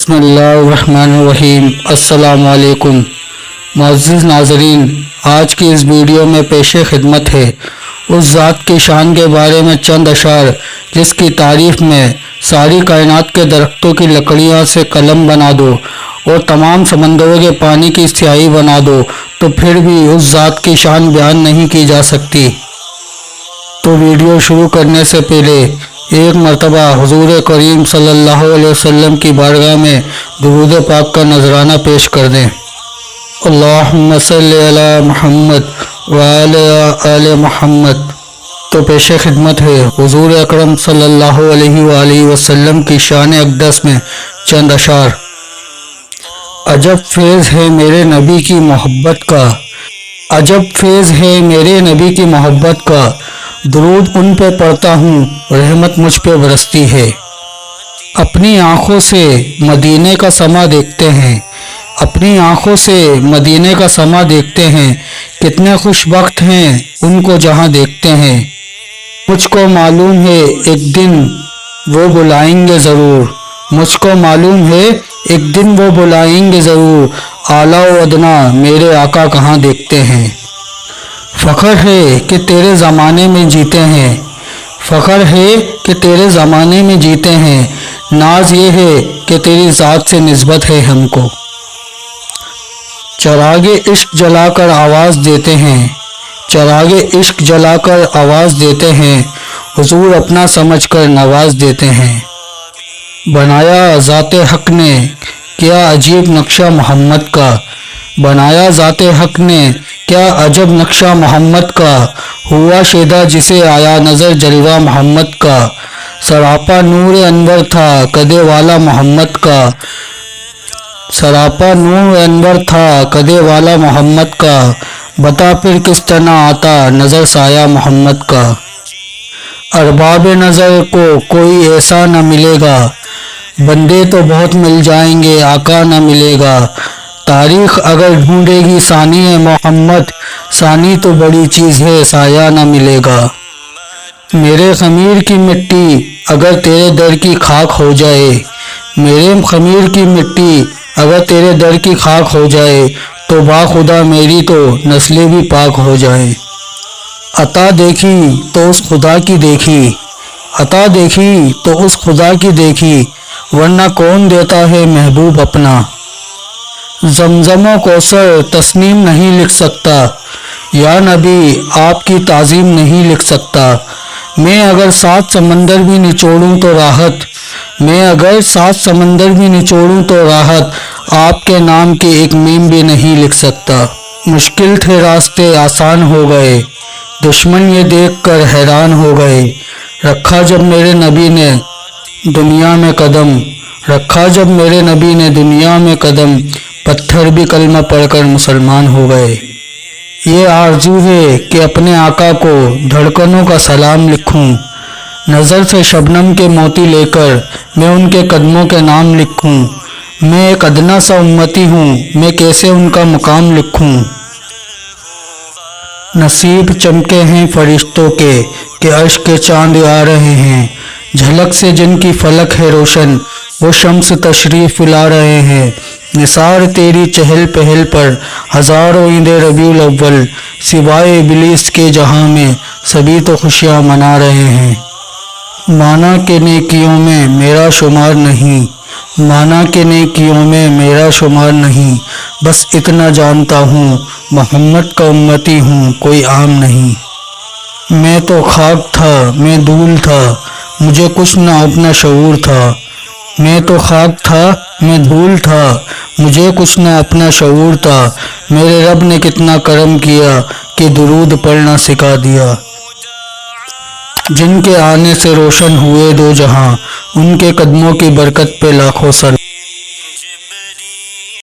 बिस्मिल्लाहिर्रहमानिर्रहीम। अस्सलाम वालेकुम। मुअज़्ज़िज़ नाज़रीन, आज की इस वीडियो में पेश खिदमत है उस ज़ात की शान के बारे में चंद अशार जिसकी तारीफ़ में सारी कायनात के दरख्तों की लकड़ियाँ से कलम बना दो और तमाम समंदरों के पानी की स्याही बना दो तो फिर भी उस ज़ात की शान बयान नहीं की जा सकती। तो वीडियो शुरू करने से पहले एक मरतबा हुजूर करीम सल्लल्लाहु अलैहि वसल्लम की बारगाह में दुरूद पाक का नजराना पेश कर दें। अल्लाहुम्मा सल्लि अला मुहम्मद व अला आले मुहम्मद। तो पेश खिदमत है हुजूर अकरम सल्लल्लाहु अलैहि वसल्लम की शान अक़दस में चंद अशार। अजब फैज़ है मेरे नबी की मोहब्बत का, अजब फैज़ है मेरे नबी की मोहब्बत का, दुरूद उन पे पढ़ता हूँ रहमत मुझ पे बरसती है। अपनी आँखों से मदीने का समा देखते हैं, अपनी आँखों से मदीने का समा देखते हैं, कितने खुशबख्त हैं उनको जहाँ देखते हैं। मुझको मालूम है एक दिन वो बुलाएंगे ज़रूर, मुझको मालूम है एक दिन वो बुलाएंगे ज़रूर, आला व अदना मेरे आका कहाँ देखते हैं। फ़ख्र है कि तेरे ज़माने में जीते हैं, फ़ख्र है कि तेरे ज़माने में जीते हैं, नाज ये है कि तेरी ज़ात से निस्बत है हमको। चरागे इश्क जलाकर आवाज़ देते हैं, चरागे इश्क जलाकर आवाज़ देते हैं, हुजूर अपना समझकर नवाज देते हैं। बनाया ज़ाते हक़ ने क्या अजीब नक्शा मोहम्मद का, बनाया ज़ाते हक़ ने क्या अजब नक्शा मोहम्मद का, हुआ शेदा जिसे आया नज़र जलवा मोहम्मद का। सरापा नूर अनवर था कदे वाला मोहम्मद का, सरापा नूर अनवर था कदे वाला मोहम्मद का, बता फिर किस तरह आता नज़र साया मोहम्मद का। अरबाब नज़र को कोई ऐसा न मिलेगा, बंदे तो बहुत मिल जाएंगे आका न मिलेगा। तारीख़ अगर ढूंढेगी सानी है मोहम्मद, सानी तो बड़ी चीज़ है साया न मिलेगा। मेरे ख़मीर की मिट्टी अगर तेरे दर की खाक हो जाए, मेरे ख़मीर की मिट्टी अगर तेरे दर की खाक हो जाए, तो बाखुदा मेरी तो नस्लें भी पाक हो जाए। अता देखी तो उस खुदा की देखी, अता देखी तो उस खुदा की देखी, वरना कौन देता है महबूब अपना। ज़मज़म कौसर तस्नीम नहीं लिख सकता, या नबी आपकी ताज़ीम नहीं लिख सकता। मैं अगर 7 समंदर भी निचोड़ूं तो राहत, मैं अगर 7 समंदर भी निचोड़ूं तो राहत, आपके नाम के एक मीम भी नहीं लिख सकता। मुश्किल थे रास्ते आसान हो गए, दुश्मन ये देख कर हैरान हो गए। रखा जब मेरे नबी ने दुनिया में कदम, रखा जब मेरे नबी ने दुनिया में कदम, पत्थर भी कलमा पढ़कर मुसलमान हो गए। ये आरज़ू है कि अपने आका को धड़कनों का सलाम लिखूं, नज़र से शबनम के मोती लेकर मैं उनके कदमों के नाम लिखूं। मैं एक अदना सा उम्मती हूँ, मैं कैसे उनका मुकाम लिखूं। नसीब चमके हैं फरिश्तों के कि अर्श के चांद आ रहे हैं, झलक से जिनकी फलक है रोशन वो शम्स तशरीफ़ ला रहे हैं। निसार तेरी चहल पहल पर हज़ारों ईदे रबीउल अव्वल, सिवाय इब्लीस के जहां में सभी तो खुशियां मना रहे हैं। माना के नेकियों में मेरा शुमार नहीं, माना के नेकियों में मेरा शुमार नहीं, बस इतना जानता हूँ मोहम्मद का उम्मती हूँ कोई आम नहीं। मैं तो खाक था मैं धूल था, मुझे कुछ न अपना शऊर था। मैं तो खाक था मैं धूल था, मुझे कुछ न अपना शऊर था। मेरे रब ने कितना करम किया कि दुरूद पढ़ना सिखा दिया। जिनके आने से रोशन हुए दो जहां, उनके कदमों की बरकत पे लाखों सर।